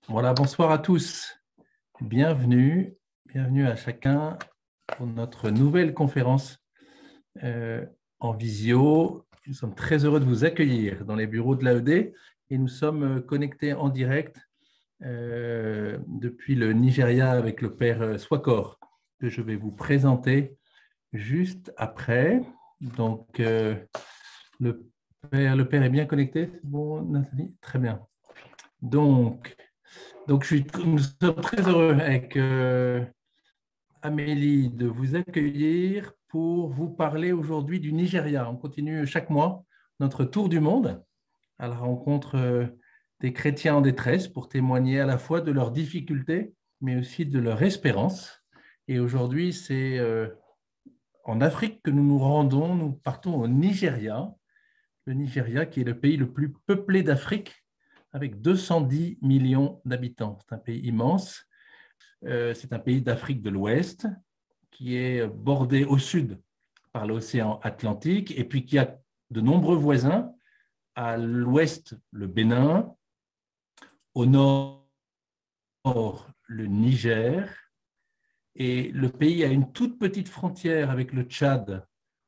Voilà, bonsoir à tous. Bienvenue à chacun pour notre nouvelle conférence euh, en visio. Nous sommes très heureux de vous accueillir dans les bureaux de l'AED et nous sommes connectés en direct depuis le Nigeria avec le père Swakor que je vais vous présenter juste après. Donc, le père est bien connecté. Bon, Nathalie, très bien. Donc, nous sommes très heureux avec Amélie de vous accueillir pour vous parler aujourd'hui du Nigeria. On continue chaque mois notre tour du monde à la rencontre des chrétiens en détresse pour témoigner à la fois de leurs difficultés, mais aussi de leur espérance. Et aujourd'hui, c'est en Afrique que nous nous rendons. Nous partons au Nigeria, le Nigeria qui est le pays le plus peuplé d'Afrique avec 210 millions d'habitants. C'est un pays immense. C'est un pays d'Afrique de l'Ouest qui est bordé au sud par l'océan Atlantique et puis qui a de nombreux voisins. À l'ouest, le Bénin, au nord, le Niger, et le pays a une toute petite frontière avec le Tchad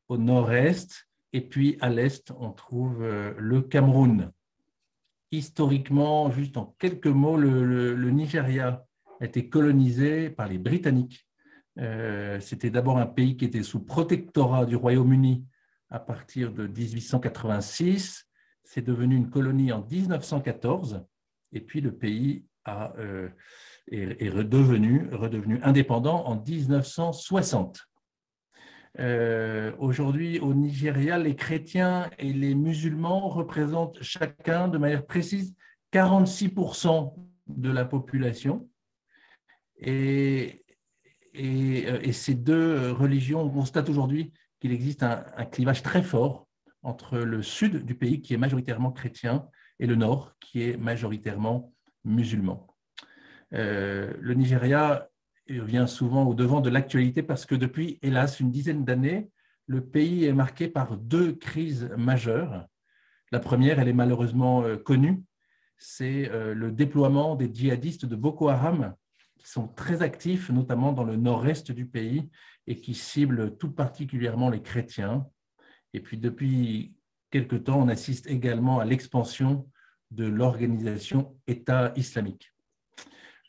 au nord-est, et puis à l'est, on trouve le Cameroun. Historiquement, juste en quelques mots, le Nigeria a été colonisé par les Britanniques. C'était d'abord un pays qui était sous protectorat du Royaume-Uni à partir de 1886. C'est devenu une colonie en 1914 et puis le pays est redevenu indépendant en 1960. Aujourd'hui, au Nigeria, les chrétiens et les musulmans représentent chacun de manière précise 46% de la population. Et ces deux religions, on constate aujourd'hui qu'il existe un clivage très fort entre le sud du pays, qui est majoritairement chrétien, et le nord, qui est majoritairement musulman. Le Nigeria vient souvent au devant de l'actualité parce que depuis, hélas, une dizaine d'années, le pays est marqué par deux crises majeures. La première, elle est malheureusement connue, c'est le déploiement des djihadistes de Boko Haram, qui sont très actifs, notamment dans le nord-est du pays, et qui ciblent tout particulièrement les chrétiens. Et puis, depuis quelque temps, on assiste également à l'expansion de l'organisation État islamique.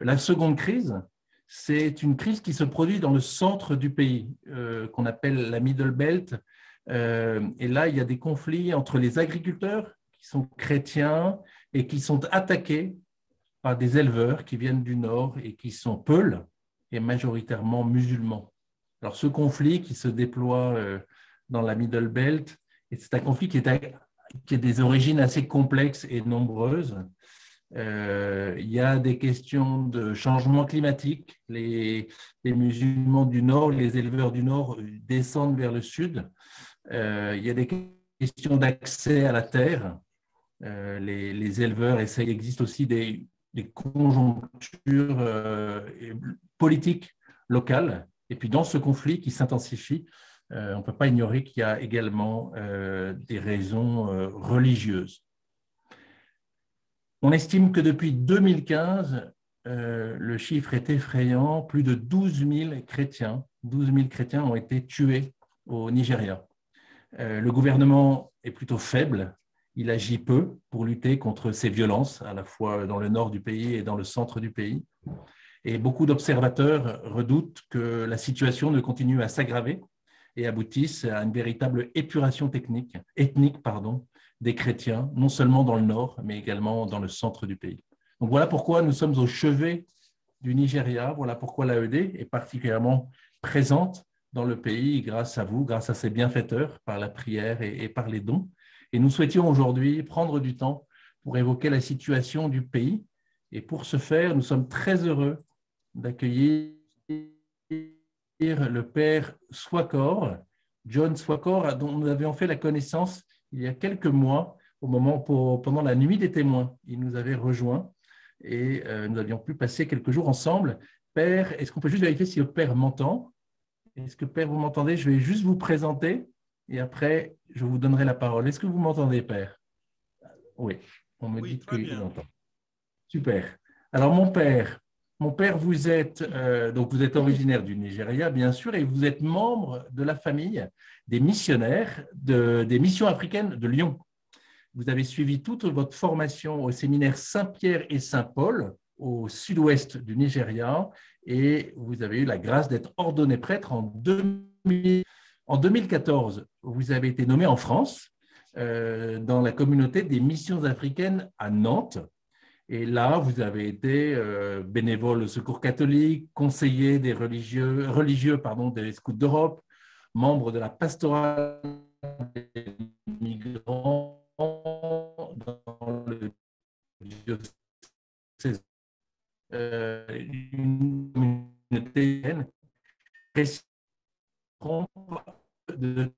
La seconde crise, c'est une crise qui se produit dans le centre du pays, qu'on appelle la Middle Belt. Et là, il y a des conflits entre les agriculteurs qui sont chrétiens et qui sont attaqués par des éleveurs qui viennent du nord et qui sont peuls et majoritairement musulmans. Alors, ce conflit qui se déploie dans la Middle Belt, c'est un conflit qui a des origines assez complexes et nombreuses. Il y a des questions de changement climatique. Les musulmans du Nord, les éleveurs du Nord descendent vers le Sud. Il y a des questions d'accès à la terre. Les éleveurs essayent, il existe aussi des conjonctures politiques locales. Et puis dans ce conflit qui s'intensifie, on ne peut pas ignorer qu'il y a également des raisons religieuses. On estime que depuis 2015, le chiffre est effrayant, plus de 12 000 chrétiens ont été tués au Nigeria. Le gouvernement est plutôt faible, il agit peu pour lutter contre ces violences, à la fois dans le nord du pays et dans le centre du pays. Et beaucoup d'observateurs redoutent que la situation ne continue à s'aggraver et aboutisse à une véritable épuration ethnique, des chrétiens, non seulement dans le nord, mais également dans le centre du pays. Donc voilà pourquoi nous sommes au chevet du Nigeria, voilà pourquoi l'AED est particulièrement présente dans le pays grâce à vous, grâce à ses bienfaiteurs, par la prière et par les dons. Et nous souhaitions aujourd'hui prendre du temps pour évoquer la situation du pays. Et pour ce faire, nous sommes très heureux d'accueillir le père Swakor, John Swakor, dont nous avions fait la connaissance il y a quelques mois, pendant la nuit des témoins. Il nous avait rejoints et nous avions pu passer quelques jours ensemble. Père, est-ce qu'on peut juste vérifier si le père m'entend? Est-ce que père, vous m'entendez? Je vais juste vous présenter et après, je vous donnerai la parole. Est-ce que vous m'entendez, père? Oui, on me Oui, dit très qu'il bien. m'entend. Super. Alors, mon père, donc vous êtes originaire du Nigeria, bien sûr, et vous êtes membre de la famille des missionnaires des missions africaines de Lyon. Vous avez suivi toute votre formation au séminaire Saint-Pierre et Saint-Paul au sud-ouest du Nigeria et vous avez eu la grâce d'être ordonné prêtre en 2000. En 2014, vous avez été nommé en France dans la communauté des missions africaines à Nantes. Et là, vous avez été bénévole au Secours catholique, conseiller des religieux des Scouts d'Europe, membre de la pastorale des migrants dans le diocèse, une communauté réciproque de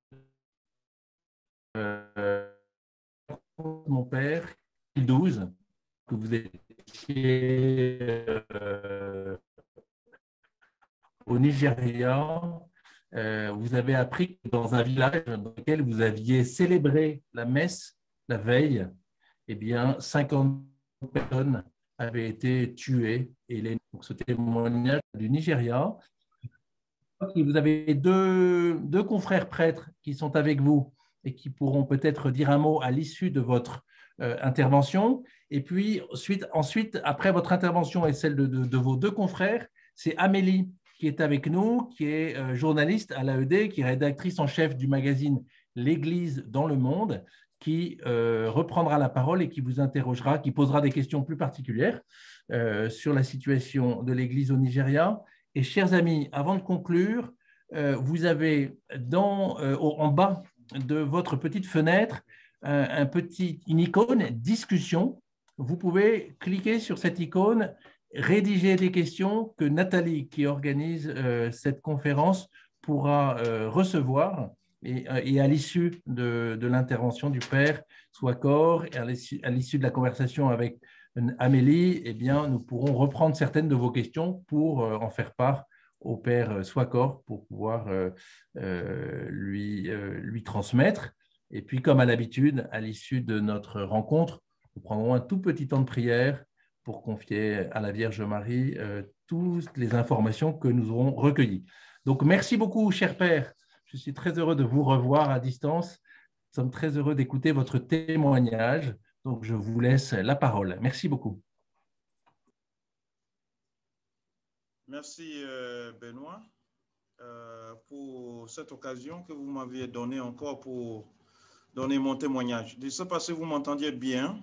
mon père, 2012, que vous étiez au Nigeria. Vous avez appris que dans un village dans lequel vous aviez célébré la messe la veille, eh bien, 50 personnes avaient été tuées. Et pour ce témoignage du Nigeria, vous avez deux confrères prêtres qui sont avec vous et qui pourront peut-être dire un mot à l'issue de votre intervention. Et puis, ensuite, après votre intervention et celle de vos deux confrères, c'est Amélie qui est avec nous, qui est journaliste à l'AED, qui est rédactrice en chef du magazine L'Église dans le monde, qui reprendra la parole et qui vous interrogera, qui posera des questions plus particulières sur la situation de l'Église au Nigeria. Et chers amis, avant de conclure, vous avez en bas de votre petite fenêtre une icône discussion. Vous pouvez cliquer sur cette icône, rédiger des questions que Nathalie, qui organise cette conférence, pourra recevoir. Et à l'issue de l'intervention du Père Swakor et à l'issue de la conversation avec Amélie, eh bien, nous pourrons reprendre certaines de vos questions pour en faire part au Père Swakor pour pouvoir lui transmettre. Et puis, comme à l'habitude, à l'issue de notre rencontre, nous prendrons un tout petit temps de prière pour confier à la Vierge Marie toutes les informations que nous aurons recueillies. Donc, merci beaucoup, cher Père. Je suis très heureux de vous revoir à distance. Nous sommes très heureux d'écouter votre témoignage. Donc, je vous laisse la parole. Merci beaucoup. Merci, Benoît, pour cette occasion que vous m'aviez donnée encore pour donner mon témoignage. Je ne sais pas si vous m'entendiez bien,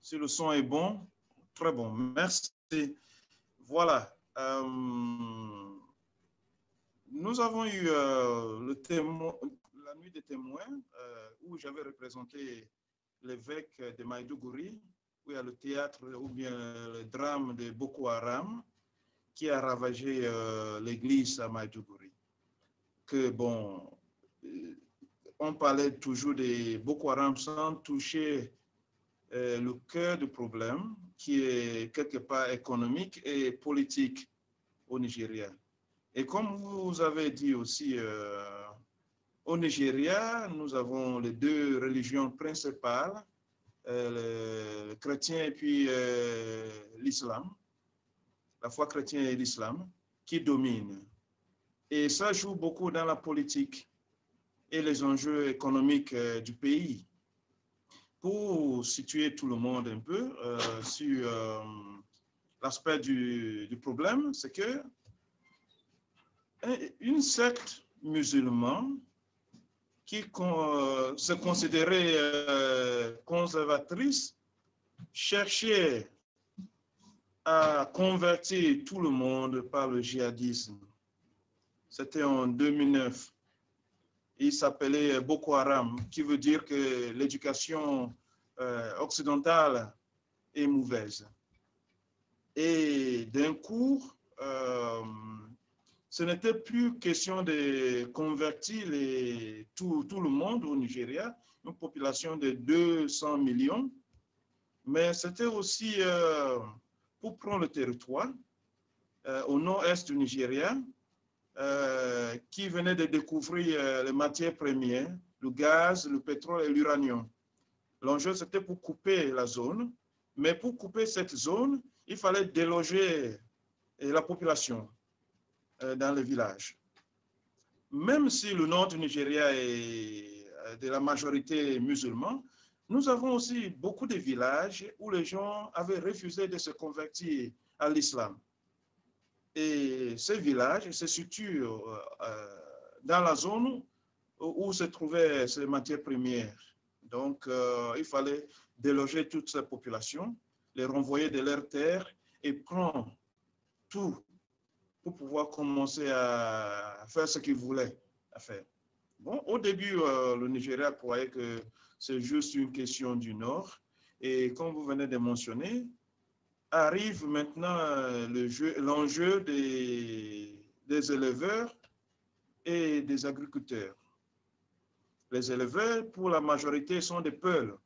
si le son est bon. Très bon, merci. Voilà. Nous avons eu la nuit des témoins où j'avais représenté l'évêque de Maïdougouri, où il y a le théâtre ou bien le drame de Boko Haram qui a ravagé l'église à Maïdougouri. Que bon, on parlait toujours de Boko Haram sans toucher le cœur du problème qui est quelque part économique et politique au Nigeria. Et comme vous avez dit aussi, au Nigeria, nous avons les deux religions principales, le chrétien et puis l'islam, la foi chrétienne et l'islam, qui dominent. Et ça joue beaucoup dans la politique et les enjeux économiques du pays. Pour situer tout le monde un peu sur l'aspect du problème, c'est que une secte musulmane qui se considérait conservatrice cherchait à convertir tout le monde par le djihadisme. C'était en 2009. Il s'appelait Boko Haram, qui veut dire que l'éducation occidentale est mauvaise. Et d'un coup, ce n'était plus question de convertir tout le monde au Nigeria, une population de 200 millions, mais c'était aussi pour prendre le territoire au nord-est du Nigeria, qui venait de découvrir les matières premières, le gaz, le pétrole et l'uranium. L'enjeu, c'était pour couper la zone, mais pour couper cette zone, il fallait déloger la population dans les villages. Même si le nord du Nigeria est de la majorité musulmane, nous avons aussi beaucoup de villages où les gens avaient refusé de se convertir à l'islam. Et ces villages se situent dans la zone où se trouvaient ces matières premières. Donc, il fallait déloger toute cette population, les renvoyer de leurs terres et prendre tout pour pouvoir commencer à faire ce qu'ils voulaient faire. Bon, au début, le Nigeria croyait que c'est juste une question du Nord. Et comme vous venez de mentionner, arrive maintenant l'enjeu des éleveurs et des agriculteurs. Les éleveurs, pour la majorité, sont des Peuls.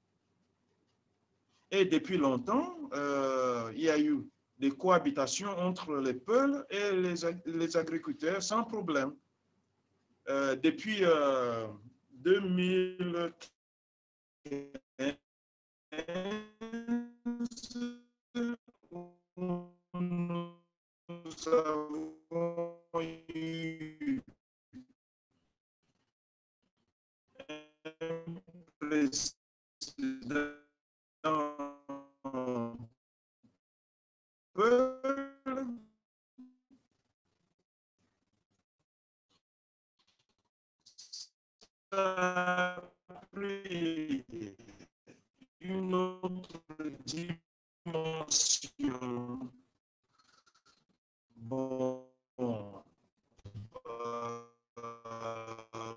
Et depuis longtemps, il y a eu des cohabitations entre les Peuls et les agriculteurs sans problème. Depuis 2015, nous avons eu un président Peul a pris une autre dimension. Bon,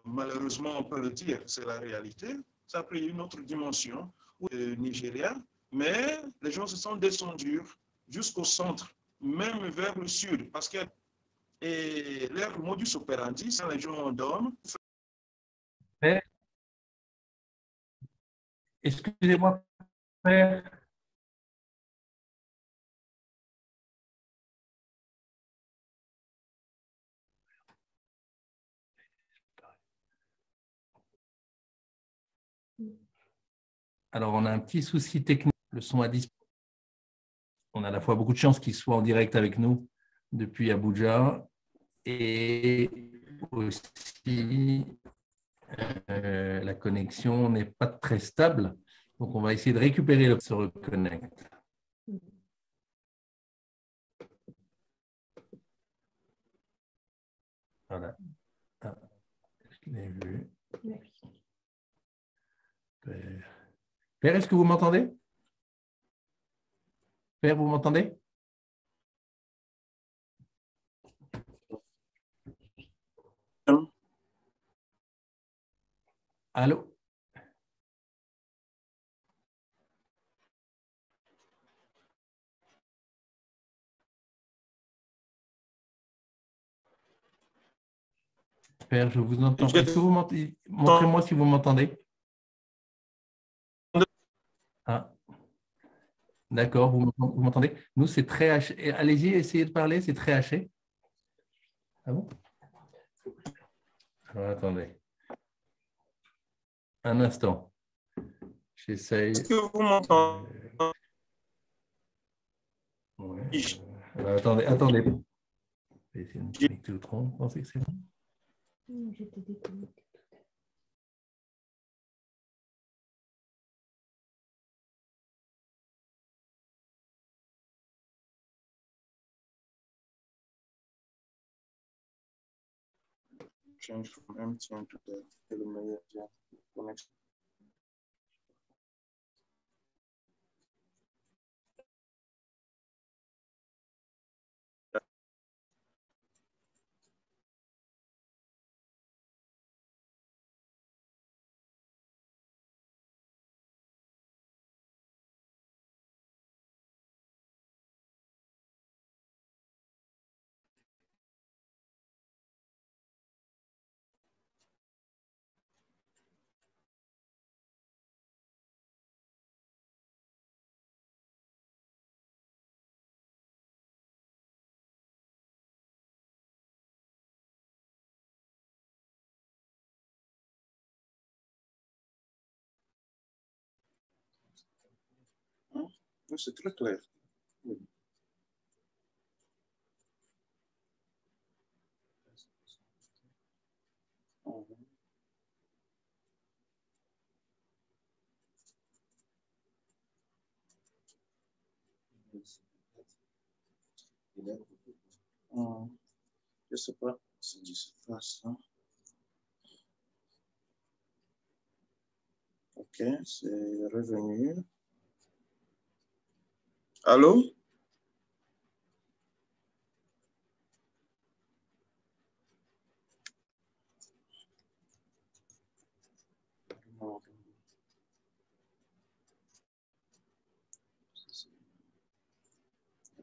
malheureusement, on peut le dire, c'est la réalité. Ça a pris une autre dimension au Nigeria, mais les gens se sont descendus jusqu'au centre, même vers le sud, parce que leur modus operandi, quand les gens dorment. Excusez-moi, Père. Alors, on a un petit souci technique. Le son a disparu. On a à la fois beaucoup de chance qu'il soit en direct avec nous depuis Abuja et aussi la connexion n'est pas très stable. Donc, on va essayer de récupérer le se reconnecte. Voilà. Ah, je l'ai vu. Père, est-ce que vous m'entendez? Père, vous m'entendez? Allô? Père, je vous entends. Est-ce que vous m'entendez? Montrez-moi si vous m'entendez. Ah, d'accord, vous m'entendez? Nous, c'est très haché. Allez-y, essayez de parler, c'est très haché. Ah bon? Alors, attendez. Un instant. J'essaye. Est-ce que vous m'entendez? Ouais. Alors, attendez. Je vais essayer de me connecter au tronc. Vous pensez que c'est bon? J'étais déconnectée. Change from MTN to the meilleur connexion. C'est très clair. Oui. Je ne sais pas si se passe. OK, c'est revenu. Allô?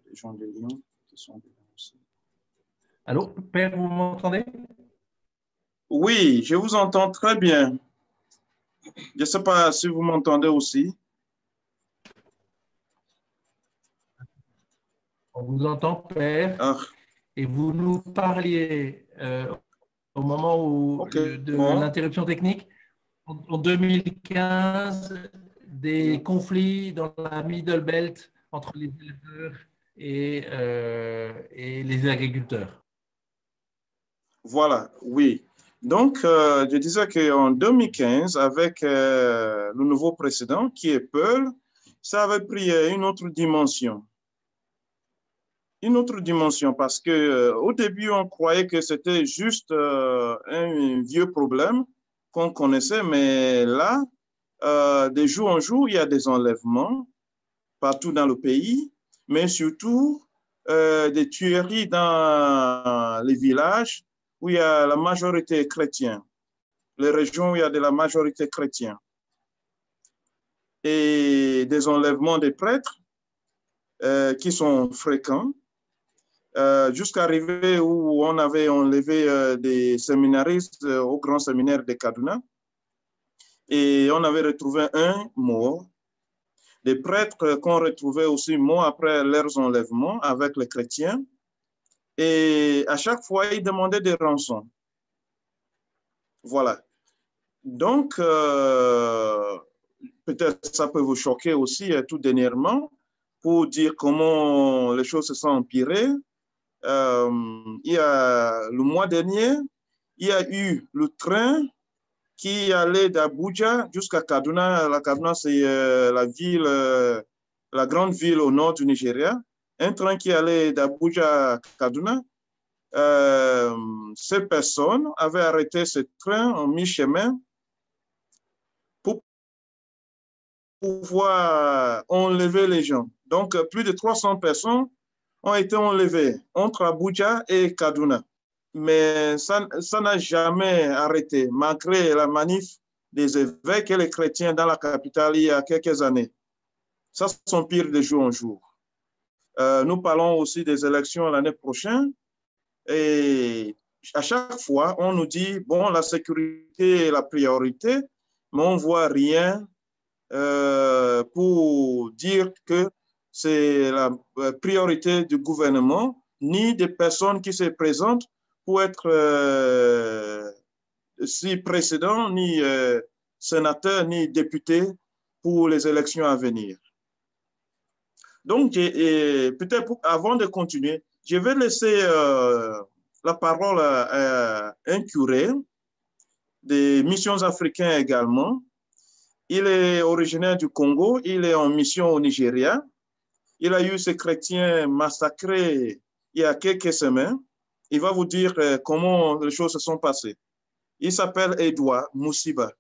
Les gens de Lyon qui sont dénoncés. Allô, Père, vous m'entendez? Oui, je vous entends très bien. Je ne sais pas si vous m'entendez aussi. On vous entend, Père, Ah, et vous nous parliez au moment où, OK, de bon. l'interruption technique, en 2015, des conflits dans la Middle Belt entre les éleveurs et les agriculteurs. Voilà, oui. Donc, je disais qu'en 2015, avec le nouveau président, qui est Peul, ça avait pris une autre dimension. Une autre dimension, parce que au début, on croyait que c'était juste un vieux problème qu'on connaissait, mais là, de jour en jour, il y a des enlèvements partout dans le pays, mais surtout des tueries dans les villages où il y a la majorité chrétienne, les régions où il y a de la majorité chrétienne, et des enlèvements des prêtres qui sont fréquents, jusqu'à arriver où on avait enlevé des séminaristes au grand séminaire de Kaduna, et on avait retrouvé un mort. Des prêtres qu'on retrouvait aussi morts après leurs enlèvements avec les chrétiens. Et à chaque fois, ils demandaient des rançons. Voilà. Donc, peut-être ça peut vous choquer aussi tout dernièrement pour dire comment les choses se sont empirées. Il y a, le mois dernier, il y a eu le train qui allait d'Abuja jusqu'à Kaduna. La Kaduna, c'est la ville, la grande ville au nord du Nigeria. Un train qui allait d'Abuja à Kaduna. Ces personnes avaient arrêté ce train en mi-chemin pour pouvoir enlever les gens. Donc, plus de 300 personnes ont été enlevées entre Abuja et Kaduna. Mais ça n'a jamais arrêté, malgré la manif des évêques et les chrétiens dans la capitale il y a quelques années. Ça s'empire de jour en jour. Nous parlons aussi des élections l'année prochaine. Et à chaque fois, on nous dit, bon, la sécurité est la priorité, mais on ne voit rien pour dire que c'est la priorité du gouvernement, ni des personnes qui se présentent pour être si président, ni sénateur, ni député pour les élections à venir. Donc, peut-être avant de continuer, je vais laisser la parole à un curé des missions africaines également. Il est originaire du Congo, il est en mission au Nigeria. Il a eu ces chrétiens massacrés il y a quelques semaines. Il va vous dire comment les choses se sont passées. Il s'appelle Edouard Moussiba.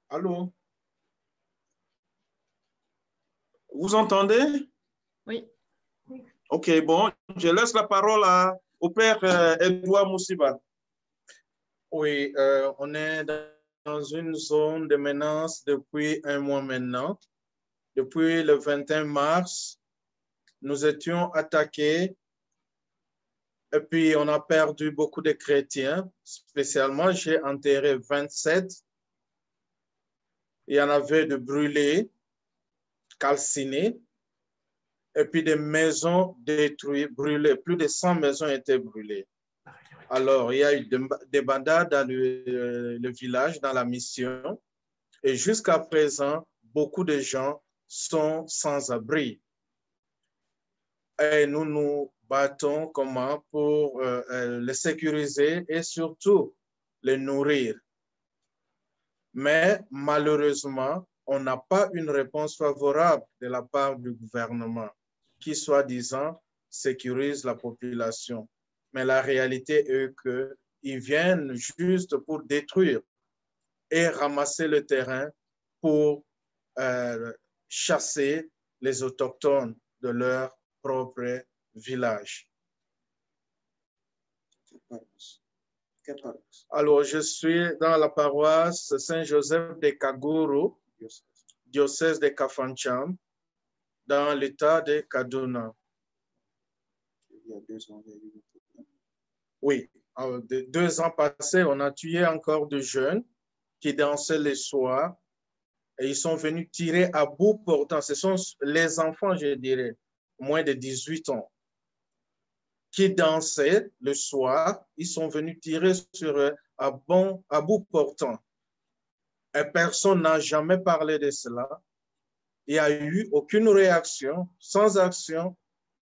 Allô? Vous entendez? Oui. OK, bon, je laisse la parole au père Edouard Moussiba. Oui, on est dans une zone de menace depuis un mois maintenant. Depuis le 21 mars, nous étions attaqués et puis on a perdu beaucoup de chrétiens. Spécialement, j'ai enterré 27. Il y en avait de brûlés, calcinés, et puis des maisons détruites, brûlées. Plus de 100 maisons étaient brûlées. Alors, il y a eu des bandades dans le village, dans la mission. Et jusqu'à présent, beaucoup de gens sont sans abri. Et nous nous battons comment pour les sécuriser et surtout les nourrir. Mais malheureusement, on n'a pas une réponse favorable de la part du gouvernement qui, soi-disant, sécurise la population. Mais la réalité est qu'ils viennent juste pour détruire et ramasser le terrain pour chasser les autochtones de leur propre village. Alors, je suis dans la paroisse Saint-Joseph de Kaguru, diocèse de Kafancham, dans l'état de Kaduna. Oui, 2 ans passés, on a tué encore 2 jeunes qui dansaient le soir et ils sont venus tirer à bout portant. Ce sont les enfants, je dirais, moins de 18 ans, qui dansaient le soir. Ils sont venus tirer sur eux à bout portant. Et personne n'a jamais parlé de cela. Il n'y a eu aucune réaction, sans action.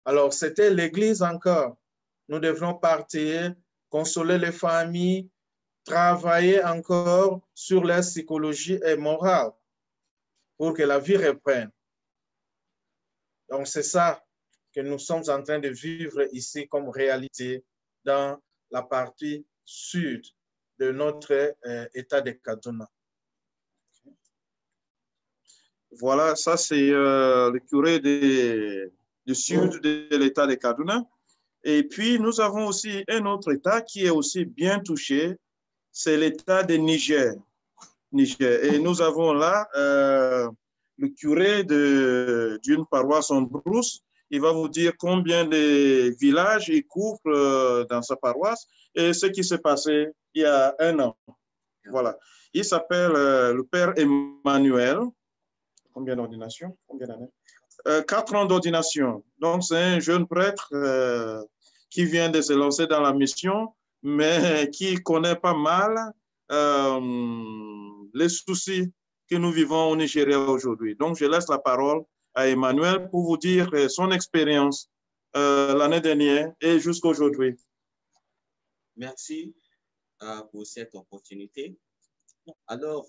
Alors, c'était l'Église encore. Nous devrons partir, consoler les familles, travailler encore sur leur psychologie et morale pour que la vie reprenne. Donc, c'est ça que nous sommes en train de vivre ici comme réalité dans la partie sud de notre État de Kaduna. Voilà, ça c'est le curé du sud de l'État de Kaduna. Et puis, nous avons aussi un autre État qui est aussi bien touché, c'est l'État de Niger. Et nous avons là le curé d'une paroisse en brousse. Il va vous dire combien de villages il couvre dans sa paroisse et ce qui s'est passé il y a 1 an. Voilà. Il s'appelle le Père Emmanuel. Combien d'ordinations? Combien d'années? 4 ans d'ordination. Donc, c'est un jeune prêtre qui vient de se lancer dans la mission, mais qui connaît pas mal les soucis que nous vivons au Nigeria aujourd'hui. Donc, je laisse la parole à Emmanuel pour vous dire son expérience l'année dernière et jusqu'à aujourd'hui. Merci pour cette opportunité. Alors,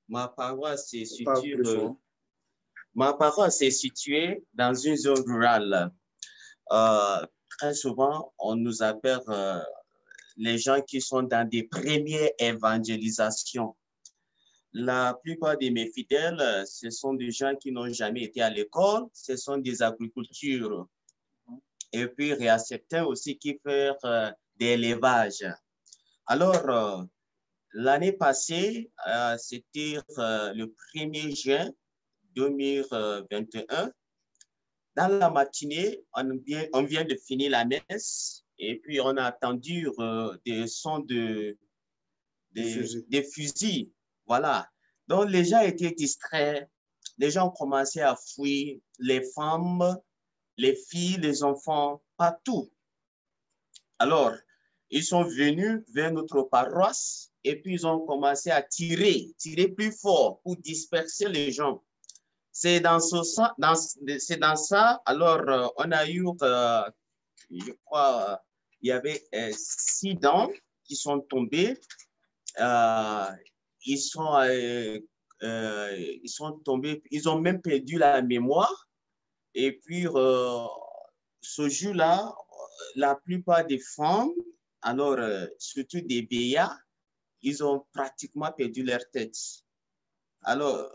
ma paroisse se située dans une zone rurale. Très souvent, on nous appelle les gens qui sont dans des premières évangélisations. La plupart de mes fidèles, ce sont des gens qui n'ont jamais été à l'école, ce sont des agricultures. Et puis, il y a certains aussi qui font de l'élevage. Alors, l'année passée, c'était le 1er juin 2021. Dans la matinée, on vient de finir la messe et puis on a entendu des sons des fusils. Voilà. Donc, les gens étaient distraits. Les gens ont commencé à fuir. Les femmes, les filles, les enfants, partout. Alors, ils sont venus vers notre paroisse et puis ils ont commencé à tirer plus fort pour disperser les gens. C'est dans ça. Alors, on a eu, je crois, il y avait 6 dents qui sont tombées. Ils sont tombés, ils ont même perdu la mémoire. Et puis, ce jour-là, la plupart des femmes, alors surtout des béas, ils ont pratiquement perdu leur tête. Alors,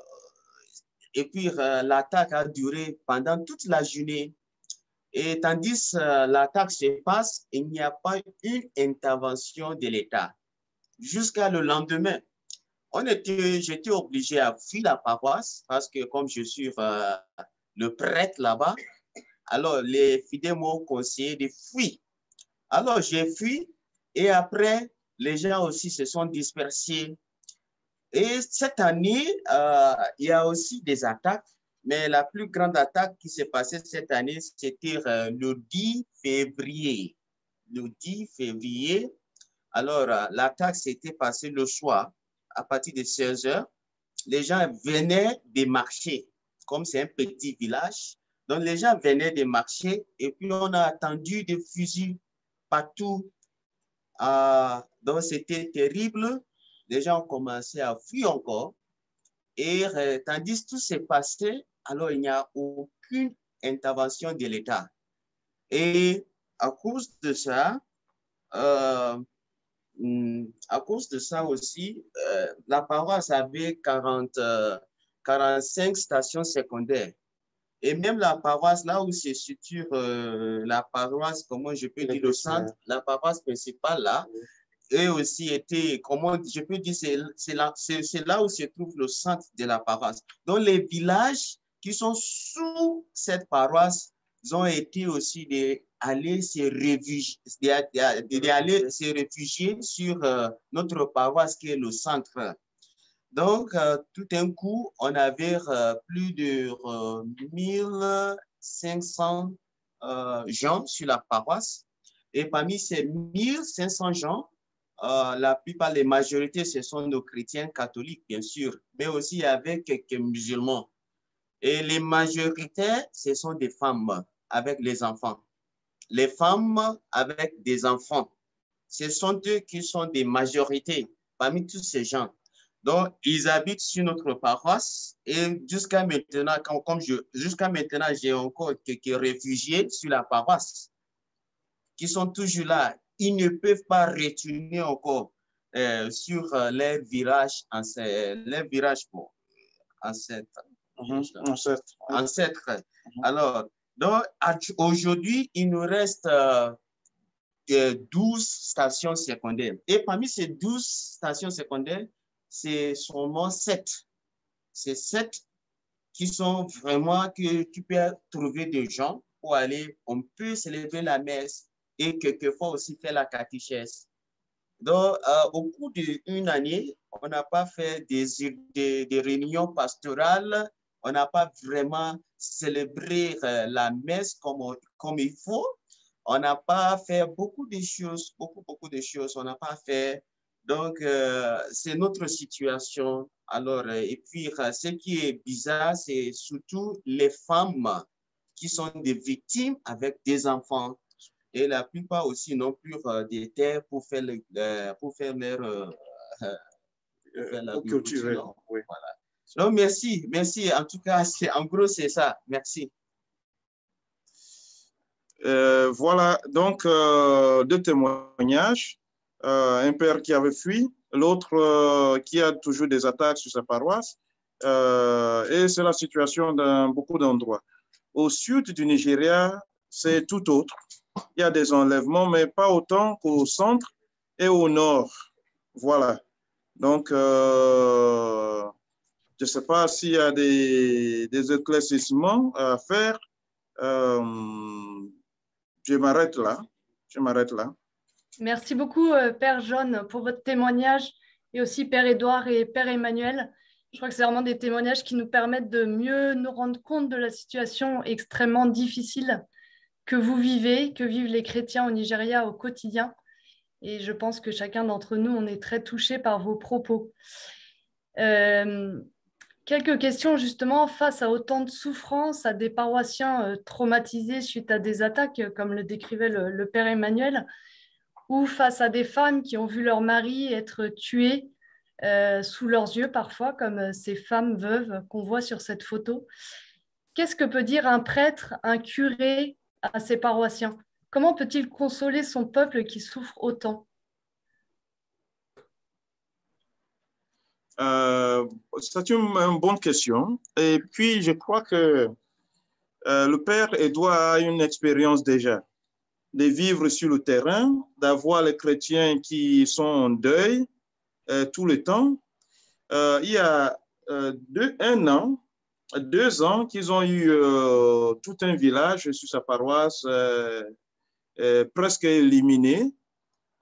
et puis l'attaque a duré pendant toute la journée. Et tandis que l'attaque se passe, il n'y a pas une intervention de l'État. Jusqu'à le lendemain, j'étais obligé à fuir la paroisse parce que comme je suis le prêtre là-bas, alors les fidèles m'ont conseillé de fuir. Alors j'ai fui et après, les gens aussi se sont dispersés. Et cette année, il y a aussi des attaques, mais la plus grande attaque qui s'est passée cette année, c'était le 10 février. Le 10 février, alors l'attaque s'était passée le soir, à partir de 16 heures. Les gens venaient des marchés, comme c'est un petit village. Donc les gens venaient des marchés et puis on a attendu des fusils partout. Donc c'était terrible. Les gens ont commencé à fuir encore. Et tandis que tout s'est passé, alors il n'y a aucune intervention de l'État. Et à cause de ça, aussi, la paroisse avait 45 stations secondaires. Et même la paroisse, là où se situe la paroisse, comment je peux dire, le centre, la paroisse principale, là, eux aussi étaient, comment je peux dire, c'est là où se trouve le centre de la paroisse. Donc, les villages qui sont sous cette paroisse, ils ont été aussi d'aller se réfugier sur notre paroisse qui est le centre. Donc, tout d'un coup, on avait plus de 1500 gens sur la paroisse. Et parmi ces 1500 gens, la plupart, les majorités, ce sont nos chrétiens catholiques, bien sûr, mais aussi avec quelques musulmans. Et les majorités, ce sont des femmes avec les enfants. Les femmes avec des enfants, ce sont eux qui sont des majorités parmi tous ces gens. Donc, ils habitent sur notre paroisse et jusqu'à maintenant, jusqu'à maintenant, j'ai encore quelques réfugiés sur la paroisse qui sont toujours là. Ils ne peuvent pas retourner encore sur leur virage ancêtre. Alors, donc, aujourd'hui, il nous reste 12 stations secondaires. Et parmi ces 12 stations secondaires, c'est seulement 7. C'est 7 qui sont vraiment que tu peux trouver des gens pour aller, on peut célébrer la messe et quelquefois aussi faire la catéchèse. Donc, au cours d'une année, on n'a pas fait des réunions pastorales, on n'a pas vraiment célébré la messe comme il faut. On n'a pas fait beaucoup de choses, beaucoup de choses, on n'a pas fait. Donc, c'est notre situation. Alors, et puis, ce qui est bizarre, c'est surtout les femmes qui sont des victimes avec des enfants. Et la plupart aussi n'ont plus des terres pour faire leur culture. Oui. Voilà. Donc, merci. En tout cas, en gros, c'est ça. Merci. Voilà, donc deux témoignages. Un père qui avait fui, l'autre qui a toujours des attaques sur sa paroisse. Et c'est la situation dans beaucoup d'endroits. Au sud du Nigeria, c'est tout autre. Il y a des enlèvements, mais pas autant qu'au centre et au nord. Voilà. Donc, je ne sais pas s'il y a des éclaircissements à faire. Je m'arrête là. Merci beaucoup, Père John, pour votre témoignage et aussi Père Édouard et Père Emmanuel. Je crois que c'est vraiment des témoignages qui nous permettent de mieux nous rendre compte de la situation extrêmement difficile que vous vivez, que vivent les chrétiens au Nigeria au quotidien. Et je pense que chacun d'entre nous, on est très touchés par vos propos. Quelques questions justement face à autant de souffrances, à des paroissiens traumatisés suite à des attaques, comme le décrivait le Père Emmanuel, ou face à des femmes qui ont vu leur mari être tué sous leurs yeux parfois, comme ces femmes veuves qu'on voit sur cette photo. Qu'est-ce que peut dire un prêtre, un curé à ces paroissiens? Comment peut-il consoler son peuple qui souffre autant? C'est une bonne question. Et puis, je crois que le Père Édouard a une expérience déjà de vivre sur le terrain, d'avoir les chrétiens qui sont en deuil tout le temps. Il y a 2 ans qu'ils ont eu tout un village sur sa paroisse presque éliminé.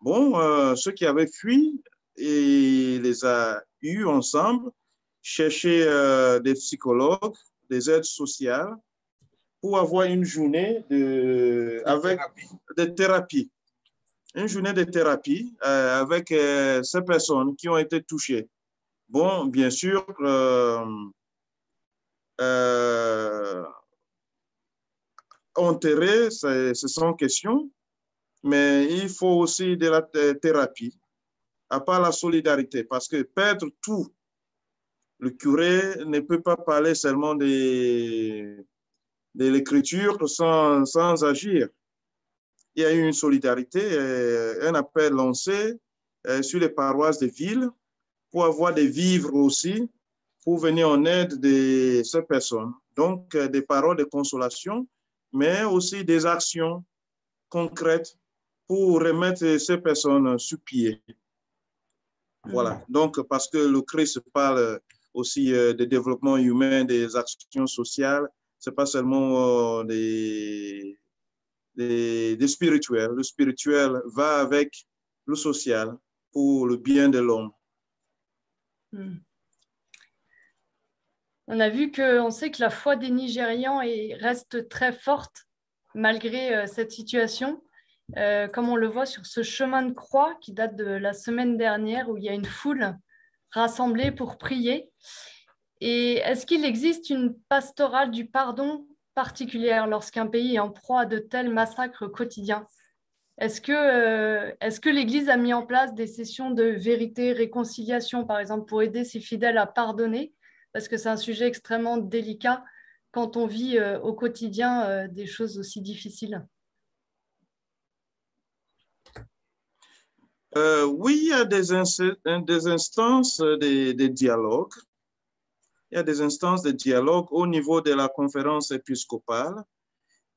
Bon, ceux qui avaient fui, il les a eus ensemble, chercher des psychologues, des aides sociales pour avoir une journée de thérapie. Une journée de thérapie avec ces personnes qui ont été touchées. Bon, bien sûr, enterrer, c'est sans question, mais il faut aussi de la thérapie, à part la solidarité, parce que perdre tout Le curé ne peut pas parler seulement de l'écriture sans agir. Il y a eu une solidarité, un appel lancé sur les paroisses des villes pour avoir des vivres aussi, pour venir en aide de ces personnes. Donc, des paroles de consolation, mais aussi des actions concrètes pour remettre ces personnes sur pied. Voilà. Donc, parce que le Christ parle aussi de développement humain, des actions sociales, ce n'est pas seulement des spirituels. Le spirituel va avec le social pour le bien de l'homme. On a vu on sait que la foi des Nigérians reste très forte malgré cette situation, comme on le voit sur ce chemin de croix qui date de la semaine dernière où il y a une foule rassemblée pour prier. Et est-ce qu'il existe une pastorale du pardon particulière lorsqu'un pays est en proie à de tels massacres quotidiens? Est-ce que l'Église a mis en place des sessions de vérité, réconciliation, par exemple, pour aider ses fidèles à pardonner? Parce que c'est un sujet extrêmement délicat quand on vit au quotidien des choses aussi difficiles. Oui, il y a des instances de dialogue. Il y a des instances de dialogue au niveau de la conférence épiscopale,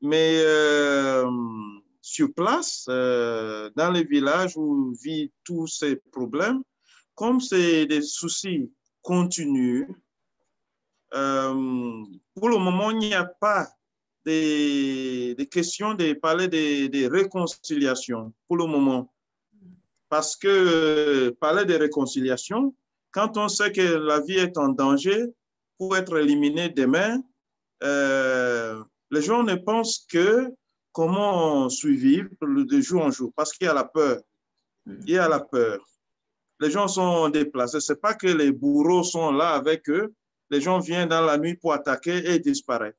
mais sur place, dans les villages où vivent tous ces problèmes, comme c'est des soucis continus, pour le moment, il n'y a pas de questions de parler de réconciliation pour le moment. Parce que parler de réconciliation, quand on sait que la vie est en danger pour être éliminée demain, les gens ne pensent que comment survivre de jour en jour, parce qu'il y a la peur. Il y a la peur. Les gens sont déplacés. Ce n'est pas que les bourreaux sont là avec eux. Les gens viennent dans la nuit pour attaquer et disparaître.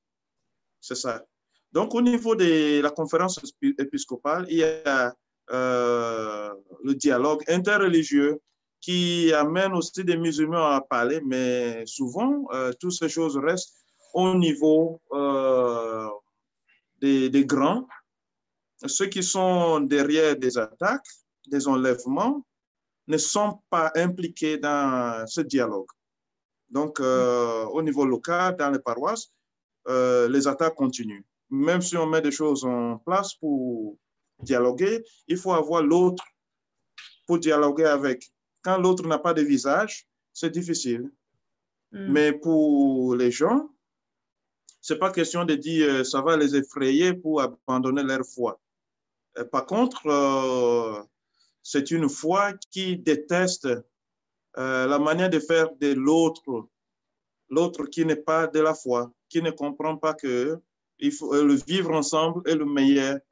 C'est ça. Donc, au niveau de la conférence épiscopale, il y a le dialogue interreligieux qui amène aussi des musulmans à parler, mais souvent, toutes ces choses restent au niveau des grands, ceux qui sont derrière des attaques, des enlèvements, ne sont pas impliqués dans ce dialogue. Donc, au niveau local, dans les paroisses, les attaques continuent. Même si on met des choses en place pour dialoguer, il faut avoir l'autre pour dialoguer avec. Quand l'autre n'a pas de visage, c'est difficile. Mais pour les gens, ce n'est pas question de dire ça va les effrayer pour abandonner leur foi. Par contre, c'est une foi qui déteste la manière de faire de l'autre qui n'est pas de la foi, qui ne comprend pas que le vivre ensemble est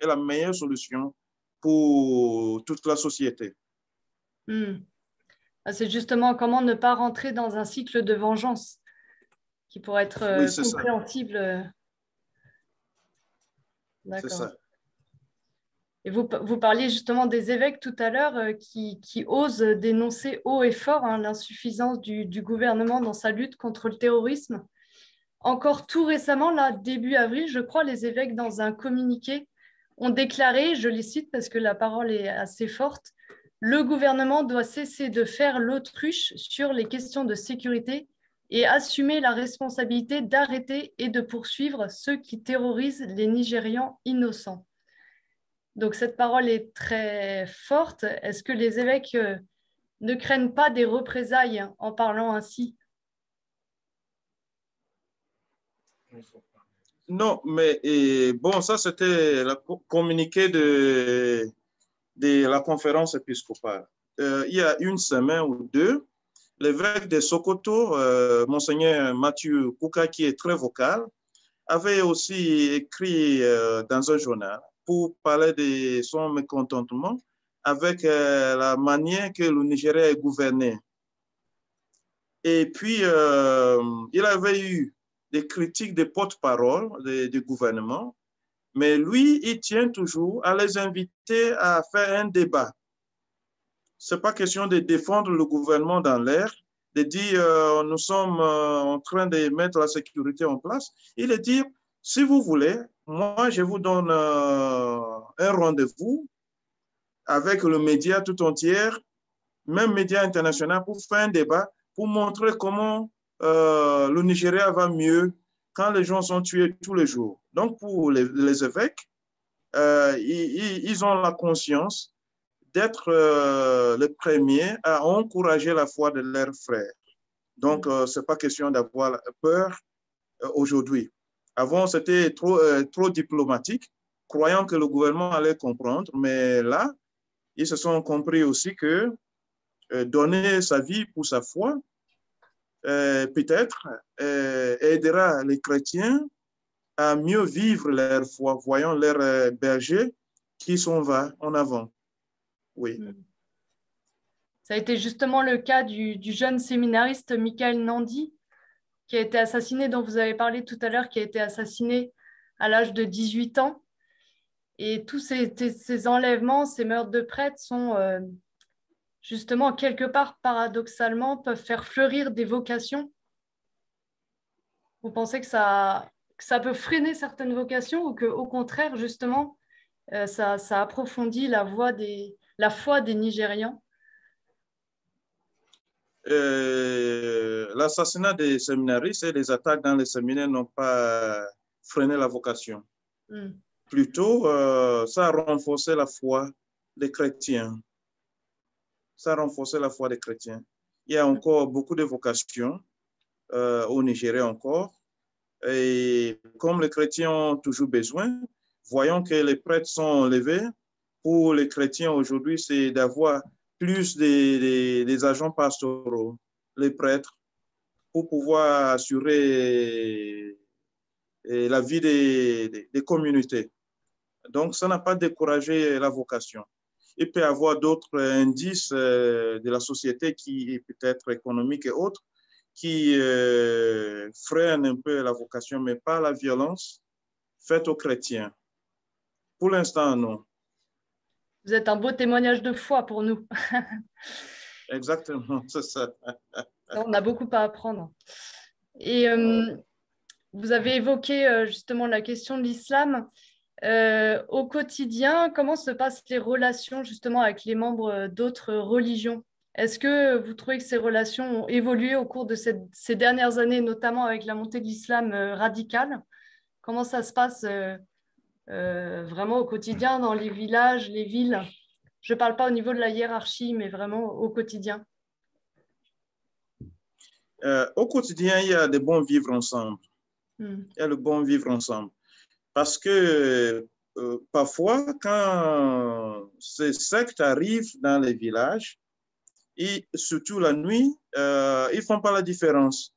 la meilleure solution pour toute la société. C'est justement comment ne pas rentrer dans un cycle de vengeance qui pourrait être compréhensible. C'est ça. Et vous parliez justement des évêques tout à l'heure qui osent dénoncer haut et fort l'insuffisance du gouvernement dans sa lutte contre le terrorisme. Encore tout récemment, là, début avril, je crois, les évêques, dans un communiqué, ont déclaré, je les cite parce que la parole est assez forte, « Le gouvernement doit cesser de faire l'autruche sur les questions de sécurité et assumer la responsabilité d'arrêter et de poursuivre ceux qui terrorisent les Nigérians innocents. » Donc, cette parole est très forte. Est-ce que les évêques ne craignent pas des représailles en parlant ainsi? Non, mais bon, ça, c'était le communiqué de la conférence épiscopale. Il y a une semaine ou deux, l'évêque de Sokoto, Monseigneur Mathieu Kouka, qui est très vocal, avait aussi écrit dans un journal pour parler de son mécontentement avec la manière que le Nigeria est gouverné. Et puis, il avait eu des critiques des porte-parole du gouvernement, mais lui, il tient toujours à les inviter à faire un débat. Ce n'est pas question de défendre le gouvernement dans l'air, de dire nous sommes en train de mettre la sécurité en place, il est dire, si vous voulez, moi, je vous donne un rendez-vous avec le média tout entier, même média international, pour faire un débat, pour montrer comment le Nigeria va mieux quand les gens sont tués tous les jours. Donc, pour les évêques, ils ont la conscience d'être les premiers à encourager la foi de leurs frères. Donc, ce n'est pas question d'avoir peur aujourd'hui. Avant, c'était trop diplomatique, croyant que le gouvernement allait comprendre, mais là, ils se sont compris aussi que donner sa vie pour sa foi, peut-être, aidera les chrétiens à mieux vivre leur foi, voyant leurs bergers qui s'en va en avant. Oui. Ça a été justement le cas du jeune séminariste Michael Nandi, qui a été assassiné, dont vous avez parlé tout à l'heure, qui a été assassiné à l'âge de 18 ans. Et tous ces enlèvements, ces meurtres de prêtres sont justement, quelque part, paradoxalement, peuvent faire fleurir des vocations. Vous pensez que ça peut freiner certaines vocations ou qu'au contraire, justement, ça approfondit la foi des Nigérians? L'assassinat des séminaristes et les attaques dans les séminaires n'ont pas freiné la vocation. Plutôt, ça a renforcé la foi des chrétiens. Ça a renforcé la foi des chrétiens. Il y a encore beaucoup de vocations au Nigeria encore. Et comme les chrétiens ont toujours besoin, voyons que les prêtres sont enlevés. Pour les chrétiens aujourd'hui, c'est d'avoir plus des agents pastoraux, les prêtres, pour pouvoir assurer la vie des communautés. Donc, ça n'a pas découragé la vocation. Il peut y avoir d'autres indices de la société qui peut-être économique et autres, qui freinent un peu la vocation, mais pas la violence faite aux chrétiens. Pour l'instant, non. Vous êtes un beau témoignage de foi pour nous. Exactement, c'est ça. On a beaucoup à apprendre. Et vous avez évoqué justement la question de l'islam. Au quotidien, comment se passent les relations justement avec les membres d'autres religions? Est-ce que vous trouvez que ces relations ont évolué au cours de ces dernières années, notamment avec la montée de l'islam radical? Comment ça se passe vraiment au quotidien dans les villages, les villes? Je ne parle pas au niveau de la hiérarchie, mais vraiment au quotidien. Au quotidien, il y a des bons vivre ensemble. Il y a le bon vivre ensemble. Parce que parfois, quand ces sectes arrivent dans les villages, et surtout la nuit, ils ne font pas la différence.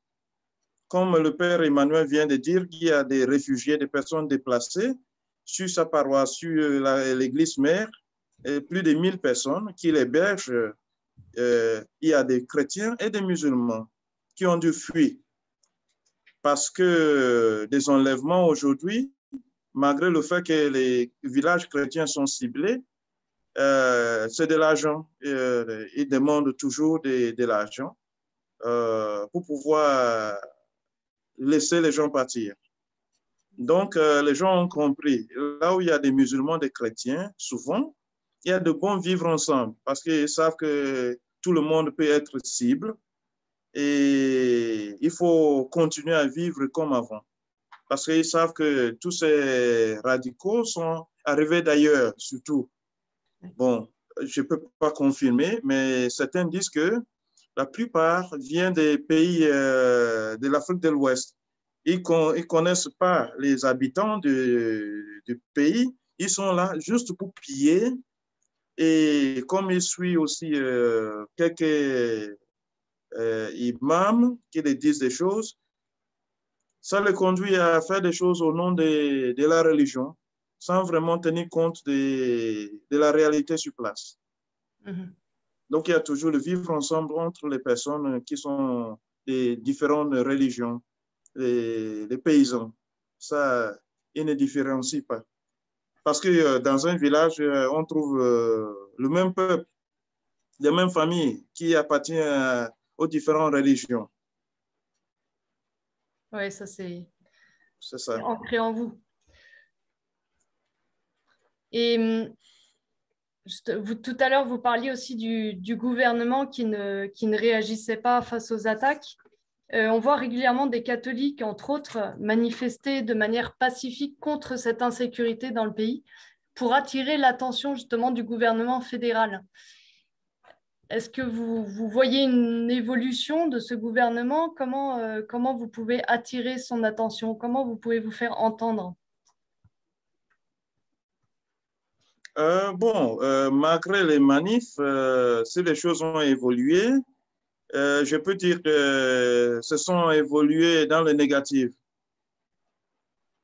Comme le père Emmanuel vient de dire, il y a des réfugiés, des personnes déplacées sur sa paroisse, sur l'église mère, et plus de 1000 personnes qui l'hébergent. Il y a des chrétiens et des musulmans qui ont dû fuir parce que des enlèvements aujourd'hui, malgré le fait que les villages chrétiens sont ciblés, c'est de l'argent. Ils demandent toujours de l'argent pour pouvoir laisser les gens partir. Donc, les gens ont compris. Là où il y a des musulmans, des chrétiens, souvent, il y a de bons vivre ensemble parce qu'ils savent que tout le monde peut être cible et il faut continuer à vivre comme avant. Parce qu'ils savent que tous ces radicaux sont arrivés d'ailleurs, surtout. Bon, je ne peux pas confirmer, mais certains disent que la plupart viennent des pays de l'Afrique de l'Ouest. Ils ne connaissent pas les habitants du pays. Ils sont là juste pour piller. Et comme ils suivent aussi quelques imams qui les disent des choses, ça les conduit à faire des choses au nom de la religion, sans vraiment tenir compte de la réalité sur place. Donc, il y a toujours le vivre ensemble entre les personnes qui sont des différentes religions, les paysans. Ça, ils ne différencient pas. Parce que dans un village, on trouve le même peuple, les mêmes familles qui appartiennent aux différentes religions. Oui, ça c'est ça. Ancré en vous. Et tout à l'heure, vous parliez aussi du gouvernement qui ne réagissait pas face aux attaques. On voit régulièrement des catholiques, entre autres, manifester de manière pacifique contre cette insécurité dans le pays pour attirer l'attention justement du gouvernement fédéral. Est-ce que vous voyez une évolution de ce gouvernement? Comment vous pouvez attirer son attention? Comment vous pouvez vous faire entendre? Malgré les manifs, si les choses ont évolué, je peux dire que se sont évolués dans le négatif,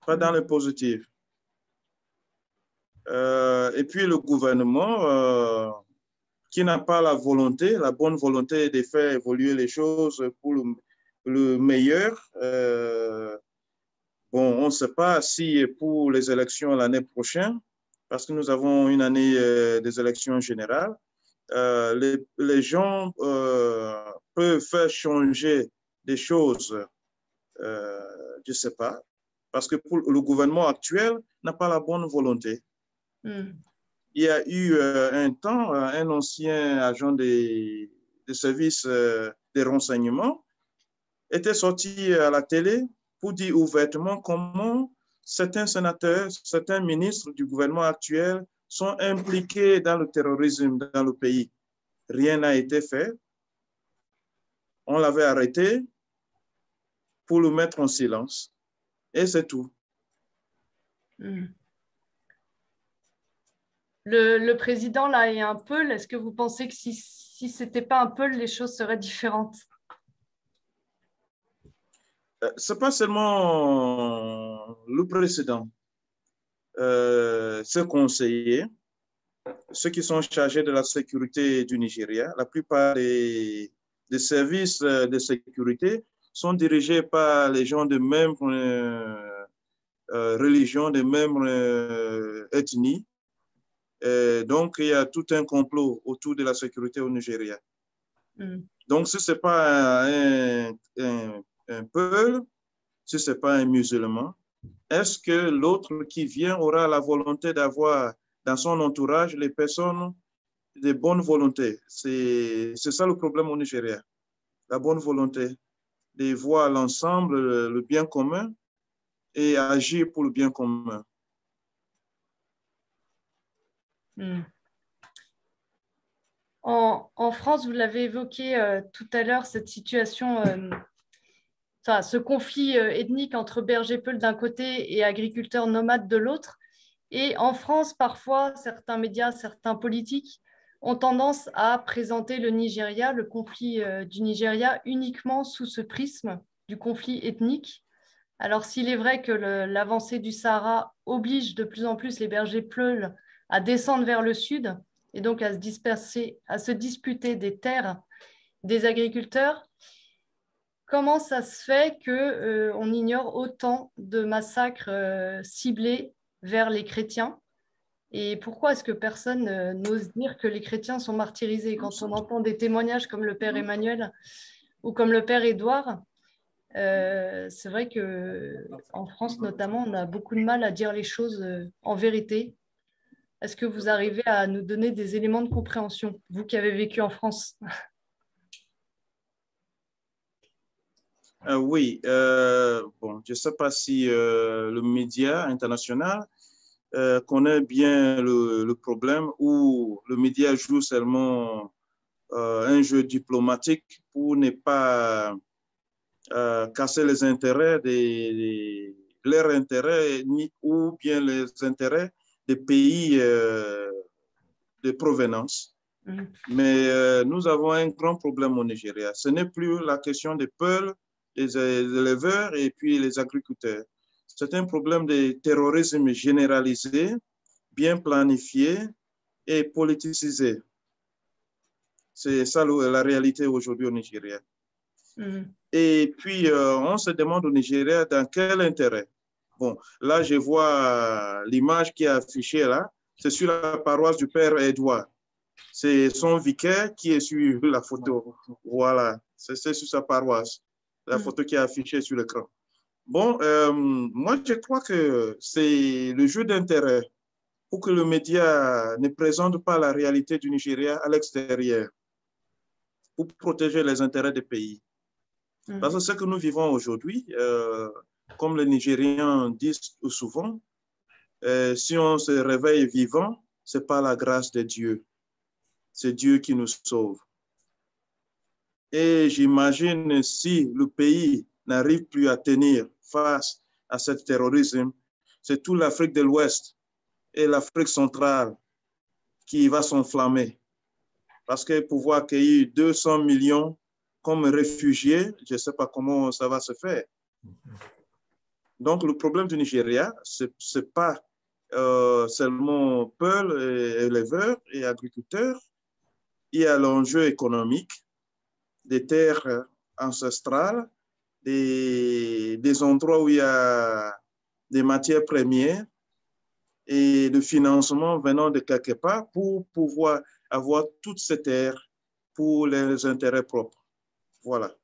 pas dans le positif. Et puis le gouvernement, qui n'a pas la bonne volonté de faire évoluer les choses pour le meilleur. On ne sait pas si pour les élections l'année prochaine, parce que nous avons une année des élections générales, les gens peuvent faire changer des choses, je ne sais pas, parce que pour le gouvernement actuel n'a pas la bonne volonté. Il y a eu un temps, un ancien agent des services de renseignement était sorti à la télé pour dire ouvertement comment certains sénateurs, certains ministres du gouvernement actuel sont impliqués dans le terrorisme dans le pays. Rien n'a été fait. On l'avait arrêté pour le mettre en silence. Et c'est tout. Le président, là, est un Peul. Est-ce que vous pensez que si ce n'était pas un Peul, les choses seraient différentes? Ce n'est pas seulement le président. Ses conseillers, ceux qui sont chargés de la sécurité du Nigeria, la plupart des services de sécurité sont dirigés par les gens de même religion, de même ethnie. Donc, il y a tout un complot autour de la sécurité au Nigeria. Donc, si ce n'est pas un Peul, si ce n'est pas un musulman, est-ce que l'autre qui vient aura la volonté d'avoir dans son entourage les personnes de bonne volonté? C'est ça le problème au Nigeria, la bonne volonté, de voir l'ensemble, le bien commun et agir pour le bien commun. En France, vous l'avez évoqué tout à l'heure, cette situation, ce conflit ethnique entre bergers peuls d'un côté et agriculteurs nomades de l'autre. Et en France, parfois, certains médias, certains politiques ont tendance à présenter le Nigeria, le conflit du Nigeria, uniquement sous ce prisme du conflit ethnique. Alors, s'il est vrai que l'avancée du Sahara oblige de plus en plus les bergers peuls à descendre vers le sud et donc à se disperser, à se disputer des terres des agriculteurs, comment ça se fait qu'on ignore autant de massacres ciblés vers les chrétiens? Et pourquoi est-ce que personne n'ose dire que les chrétiens sont martyrisés? Quand on entend des témoignages comme le père Emmanuel ou comme le père Édouard, c'est vrai qu'en France notamment, on a beaucoup de mal à dire les choses en vérité. Est-ce que vous arrivez à nous donner des éléments de compréhension, vous qui avez vécu en France? Oui, je ne sais pas si le média international connaît bien le problème, ou le média joue seulement un jeu diplomatique pour ne pas casser les intérêts leurs intérêts ou bien les intérêts des pays de provenance. Mais nous avons un grand problème au Nigeria. Ce n'est plus la question des Peuls, des éleveurs et puis les agriculteurs. C'est un problème de terrorisme généralisé, bien planifié et politisé. C'est ça la réalité aujourd'hui au Nigeria. Et puis, on se demande au Nigeria dans quel intérêt. Bon, là, je vois l'image qui est affichée là. C'est sur la paroisse du père Édouard. C'est son vicaire qui est sur la photo. Voilà. C'est sur sa paroisse, la photo qui est affichée sur l'écran. Bon, moi, je crois que c'est le jeu d'intérêt pour que le média ne présente pas la réalité du Nigeria à l'extérieur, pour protéger les intérêts des pays. Parce que ce que nous vivons aujourd'hui, comme les Nigérians disent souvent, si on se réveille vivant, c'est par la grâce de Dieu. C'est Dieu qui nous sauve. Et j'imagine si le pays n'arrive plus à tenir face à ce terrorisme, c'est toute l'Afrique de l'Ouest et l'Afrique centrale qui va s'enflammer. Parce que pour pouvoir accueillir 200 millions comme réfugiés, je ne sais pas comment ça va se faire. Donc, le problème du Nigeria, ce n'est pas seulement peuple, éleveurs et agriculteurs. Il y a l'enjeu économique des terres ancestrales, des endroits où il y a des matières premières et de financement venant de quelque part pour pouvoir avoir toutes ces terres pour les intérêts propres. Voilà.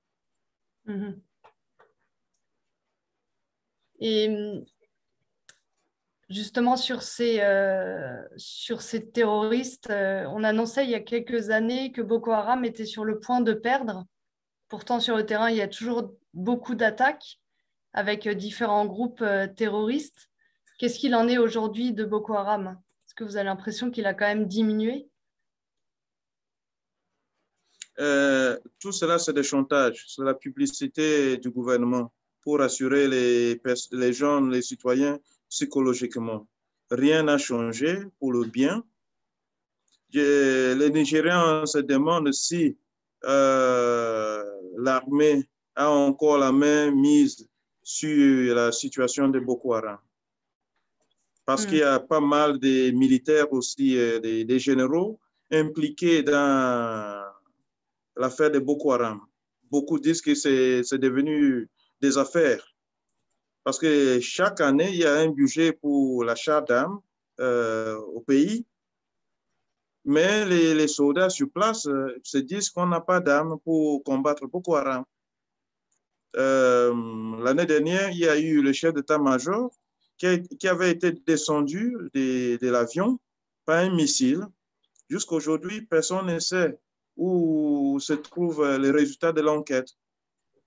Et justement, sur ces terroristes, on annonçait il y a quelques années que Boko Haram était sur le point de perdre. Pourtant, sur le terrain, il y a toujours beaucoup d'attaques avec différents groupes terroristes. Qu'est-ce qu'il en est aujourd'hui de Boko Haram? Est-ce que vous avez l'impression qu'il a quand même diminué? Tout cela, c'est des chantages, c'est la publicité du gouvernement pour assurer les gens, les citoyens psychologiquement. Rien n'a changé pour le bien. Les Nigérians se demandent si l'armée a encore la main mise sur la situation de Boko Haram. Parce qu'il y a pas mal de militaires aussi, des généraux impliqués dans l'affaire de Boko Haram. Beaucoup disent que c'est devenu des affaires. Parce que chaque année, il y a un budget pour l'achat d'armes au pays. Mais les soldats sur place se disent qu'on n'a pas d'armes pour combattre Boko Haram. L'année dernière, il y a eu le chef d'état-major qui avait été descendu de l'avion par un missile. Jusqu'à aujourd'hui, personne ne sait où se trouvent les résultats de l'enquête.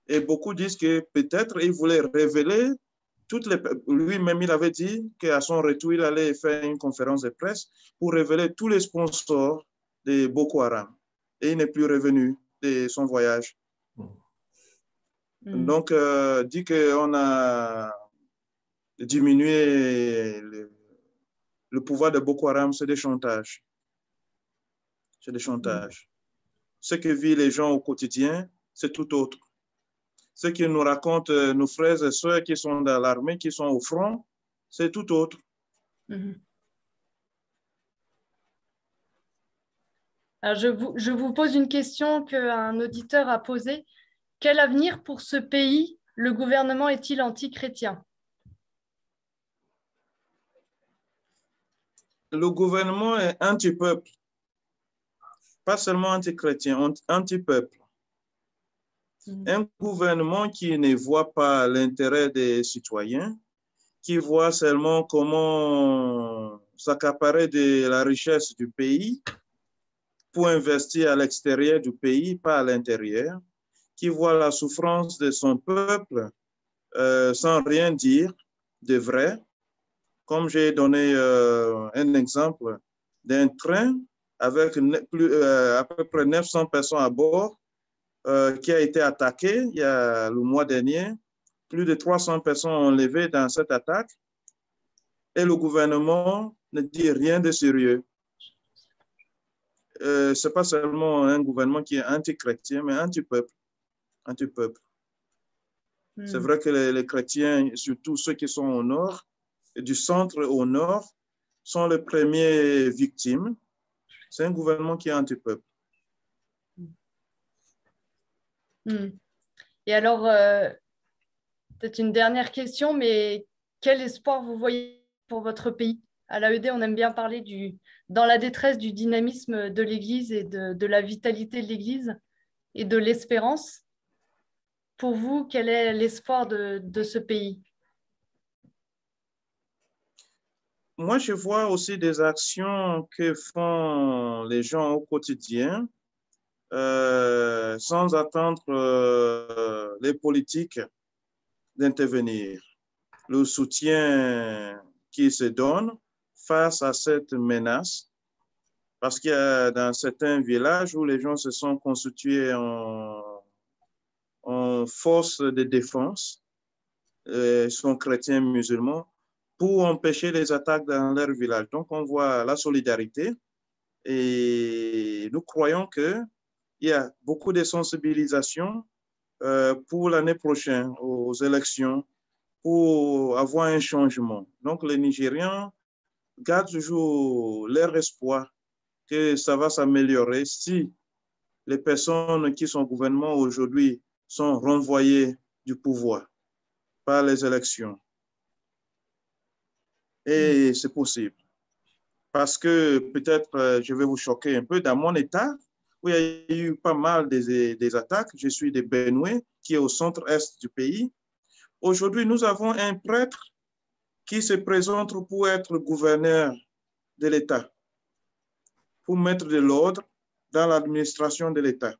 Et beaucoup disent que peut-être il voulait révéler lui-même, il avait dit qu'à son retour, il allait faire une conférence de presse pour révéler tous les sponsors de Boko Haram. Et il n'est plus revenu de son voyage. Donc, dit qu'on a diminué le pouvoir de Boko Haram, c'est des chantages. C'est des chantages. Ce que vivent les gens au quotidien, c'est tout autre. Ce que nous racontent nos frères et sœurs qui sont dans l'armée, qui sont au front, c'est tout autre. Alors je vous pose une question qu'un auditeur a posée. Quel avenir pour ce pays? Le gouvernement est-il anti-chrétien? Le gouvernement est anti-peuple. Pas seulement anti-chrétien, anti-peuple. Un gouvernement qui ne voit pas l'intérêt des citoyens, qui voit seulement comment s'accaparer de la richesse du pays pour investir à l'extérieur du pays, pas à l'intérieur, qui voit la souffrance de son peuple sans rien dire de vrai. Comme j'ai donné un exemple d'un train avec à peu près 900 personnes à bord, qui a été attaqué il y a le mois dernier. Plus de 300 personnes enlevées dans cette attaque. Et le gouvernement ne dit rien de sérieux. Ce n'est pas seulement un gouvernement qui est anti-chrétien, mais anti-peuple. Anti-peuple. C'est vrai que les chrétiens, surtout ceux qui sont au nord, du centre au nord, sont les premières victimes. C'est un gouvernement qui est anti-peuple. Et alors, peut-être une dernière question, mais quel espoir vous voyez pour votre pays? À l'AED, on aime bien parler dans la détresse du dynamisme de l'Église et de la vitalité de l'Église et de l'espérance. pour vous, quel est l'espoir de ce pays? Moi, je vois aussi des actions que font les gens au quotidien sans attendre les politiques d'intervenir. Le soutien qui se donne face à cette menace, parce qu'il y a dans certains villages où les gens se sont constitués en force de défense, sont chrétiens musulmans, pour empêcher les attaques dans leur village. Donc, on voit la solidarité et nous croyons qu'il y a beaucoup de sensibilisation pour l'année prochaine aux élections pour avoir un changement. Donc, les Nigérians gardent toujours leur espoir que ça va s'améliorer si les personnes qui sont au gouvernement aujourd'hui sont renvoyées du pouvoir par les élections. Et c'est possible. Parce que peut-être, je vais vous choquer un peu, dans mon État, où il y a eu pas mal des attaques, je suis de Benoué, qui est au centre-est du pays. Aujourd'hui, nous avons un prêtre qui se présente pour être gouverneur de l'État, pour mettre de l'ordre dans l'administration de l'État.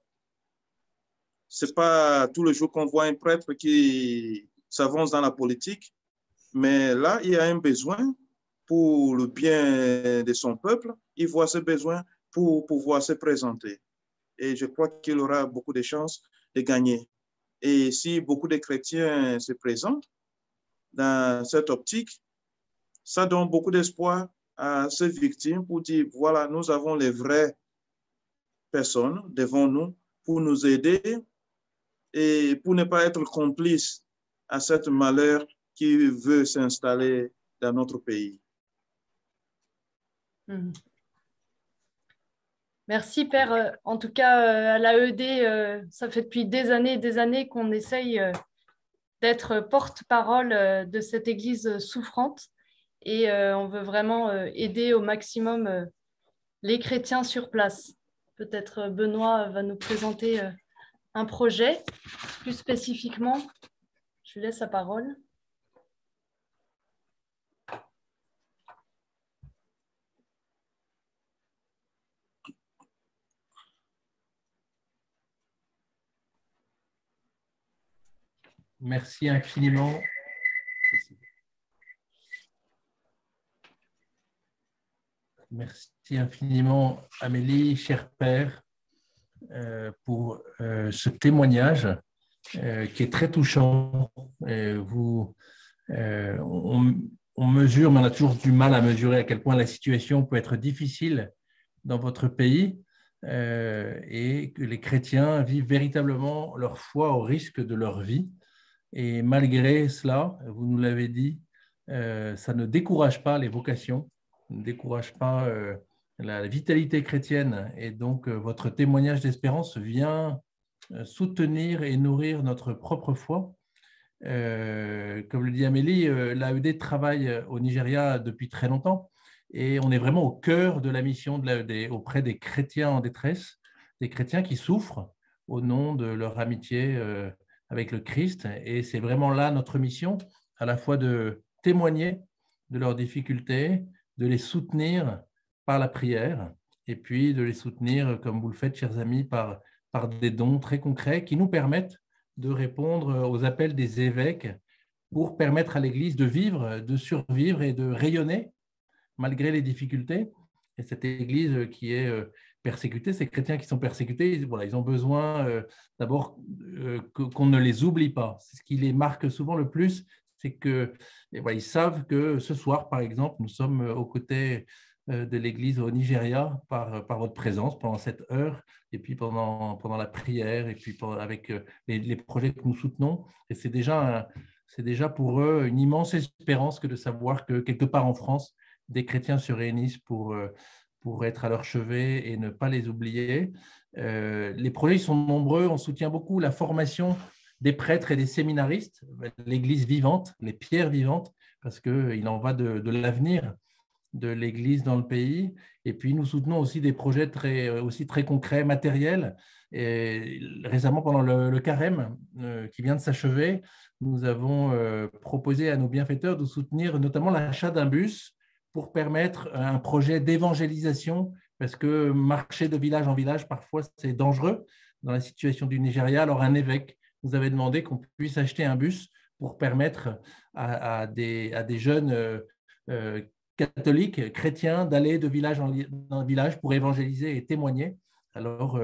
Ce n'est pas tous les jours qu'on voit un prêtre qui s'avance dans la politique, mais là, il y a un besoin pour le bien de son peuple. Il voit ce besoin pour pouvoir se présenter. Et je crois qu'il aura beaucoup de chances de gagner. Et si beaucoup de chrétiens se présentent dans cette optique, ça donne beaucoup d'espoir à ces victimes pour dire, voilà, nous avons les vraies personnes devant nous pour nous aider et pour ne pas être complices à cet malheur qui veut s'installer dans notre pays. Merci, Père. En tout cas, à l'AED, ça fait depuis des années qu'on essaye d'être porte-parole de cette Église souffrante et on veut vraiment aider au maximum les chrétiens sur place. Peut-être Benoît va nous présenter un projet plus spécifiquement. Je lui laisse la parole. Merci infiniment. Merci infiniment, Amélie, cher père, pour ce témoignage qui est très touchant. On mesure, mais on a toujours du mal à mesurer à quel point la situation peut être difficile dans votre pays et que les chrétiens vivent véritablement leur foi au risque de leur vie. Et malgré cela, vous nous l'avez dit, ça ne décourage pas les vocations, ne décourage pas la vitalité chrétienne. Et donc, votre témoignage d'espérance vient soutenir et nourrir notre propre foi. Comme le dit Amélie, l'AED travaille au Nigeria depuis très longtemps et on est vraiment au cœur de la mission de l'AED auprès des chrétiens en détresse, des chrétiens qui souffrent au nom de leur amitié avec le Christ. Et c'est vraiment là notre mission, à la fois de témoigner de leurs difficultés, de les soutenir par la prière et puis de les soutenir, comme vous le faites, chers amis, par des dons très concrets qui nous permettent de répondre aux appels des évêques pour permettre à l'Église de vivre, de survivre et de rayonner malgré les difficultés. Et cette Église qui est persécutée, ces chrétiens qui sont persécutés, voilà, ils ont besoin d'abord qu'on ne les oublie pas. C'est ce qui les marque souvent le plus, c'est qu'ils savent que ce soir, par exemple, nous sommes aux côtés de l'Église au Nigeria par votre présence pendant cette heure et puis pendant la prière et puis avec les projets que nous soutenons. Et c'est déjà pour eux une immense espérance que de savoir que quelque part en France, des chrétiens se réunissent pour être à leur chevet et ne pas les oublier. Les projets sont nombreux. On soutient beaucoup la formation des prêtres et des séminaristes, l'Église vivante, les pierres vivantes, parce qu'il en va de l'avenir de l'Église dans le pays. Et puis, nous soutenons aussi des projets très concrets, matériels. Et récemment, pendant le carême qui vient de s'achever, nous avons proposé à nos bienfaiteurs de soutenir notamment l'achat d'un bus pour permettre un projet d'évangélisation, parce que marcher de village en village, parfois, c'est dangereux dans la situation du Nigeria. Alors, un évêque nous avait demandé qu'on puisse acheter un bus pour permettre à des jeunes catholiques, chrétiens, d'aller de village en village pour évangéliser et témoigner. Alors,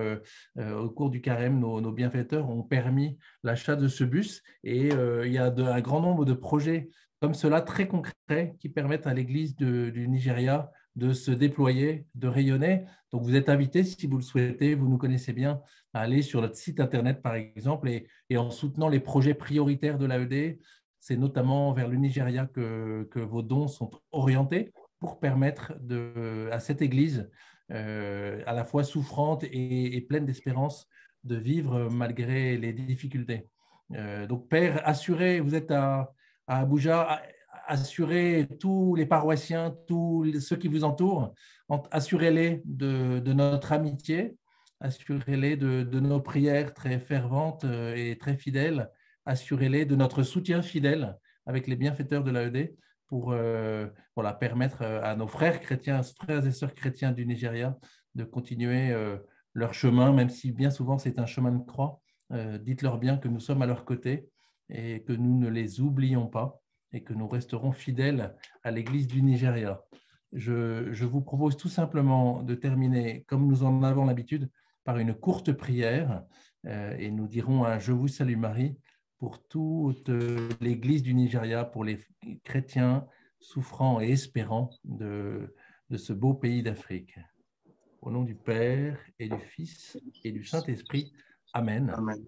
au cours du carême, nos bienfaiteurs ont permis l'achat de ce bus et il y a un grand nombre de projets comme cela, très concrets, qui permettent à l'Église du Nigeria de se déployer, de rayonner. Donc, vous êtes invités, si vous le souhaitez, vous nous connaissez bien, à aller sur notre site Internet, par exemple, et en soutenant les projets prioritaires de l'AED. C'est notamment vers le Nigeria que vos dons sont orientés pour permettre à cette Église, à la fois souffrante et pleine d'espérance, de vivre malgré les difficultés. Donc, Père, assurez, vous êtes à Abuja, assurez tous les paroissiens, tous ceux qui vous entourent, assurez-les de notre amitié, assurez-les de nos prières très ferventes et très fidèles, assurez-les de notre soutien fidèle avec les bienfaiteurs de l'AED pour permettre à nos frères chrétiens, frères et sœurs chrétiens du Nigeria de continuer leur chemin, même si bien souvent c'est un chemin de croix. Dites-leur bien que nous sommes à leur côté et que nous ne les oublions pas et que nous resterons fidèles à l'Église du Nigeria. Je vous propose tout simplement de terminer, comme nous en avons l'habitude, par une courte prière et nous dirons un « Je vous salue Marie » pour toute l'Église du Nigeria, pour les chrétiens souffrants et espérants de ce beau pays d'Afrique. Au nom du Père et du Fils et du Saint-Esprit. Amen. Amen.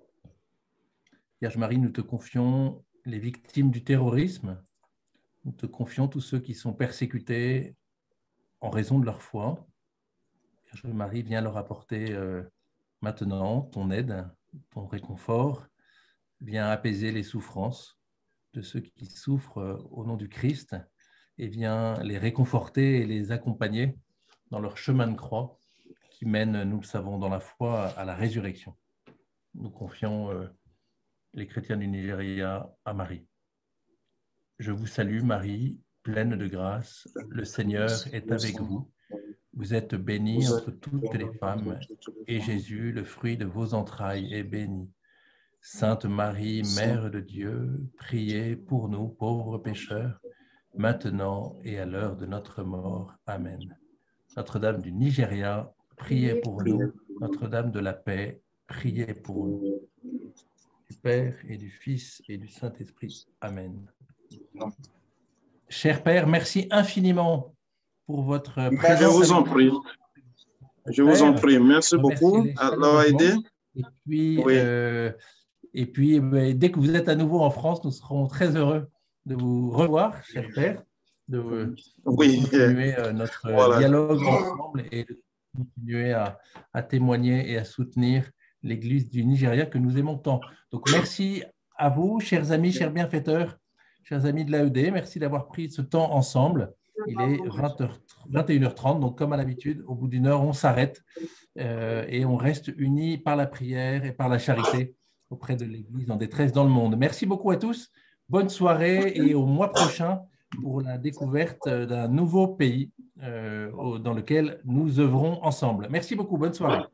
Vierge Marie, nous te confions les victimes du terrorisme, nous te confions tous ceux qui sont persécutés en raison de leur foi. Vierge Marie, viens leur apporter maintenant ton aide, ton réconfort, viens apaiser les souffrances de ceux qui souffrent au nom du Christ et viens les réconforter et les accompagner dans leur chemin de croix qui mène, nous le savons, dans la foi à la résurrection. Nous confions les chrétiens du Nigeria à Marie. Je vous salue Marie, pleine de grâce, le Seigneur est avec vous. Vous êtes bénie entre toutes les femmes, et Jésus, le fruit de vos entrailles, est béni. Sainte Marie, Mère de Dieu, priez pour nous pauvres pécheurs, maintenant et à l'heure de notre mort. Amen. Notre-Dame du Nigeria, priez pour nous. Notre-Dame de la paix, priez pour nous. Du Père et du Fils et du Saint-Esprit. Amen. Cher Père, merci infiniment pour votre présence. Je vous en prie. Je vous en prie. Merci beaucoup à l'AED. Et puis, dès que vous êtes à nouveau en France, nous serons très heureux de vous revoir, cher Père, de continuer notre dialogue ensemble et de continuer à témoigner et à soutenir l'Église du Nigeria que nous aimons tant. Donc, merci à vous, chers amis, chers bienfaiteurs, chers amis de l'AED. Merci d'avoir pris ce temps ensemble. Il est 21h30, donc comme à l'habitude, au bout d'une heure, on s'arrête et on reste unis par la prière et par la charité auprès de l'Église en détresse dans le monde. Merci beaucoup à tous. Bonne soirée et au mois prochain pour la découverte d'un nouveau pays dans lequel nous œuvrons ensemble. Merci beaucoup. Bonne soirée.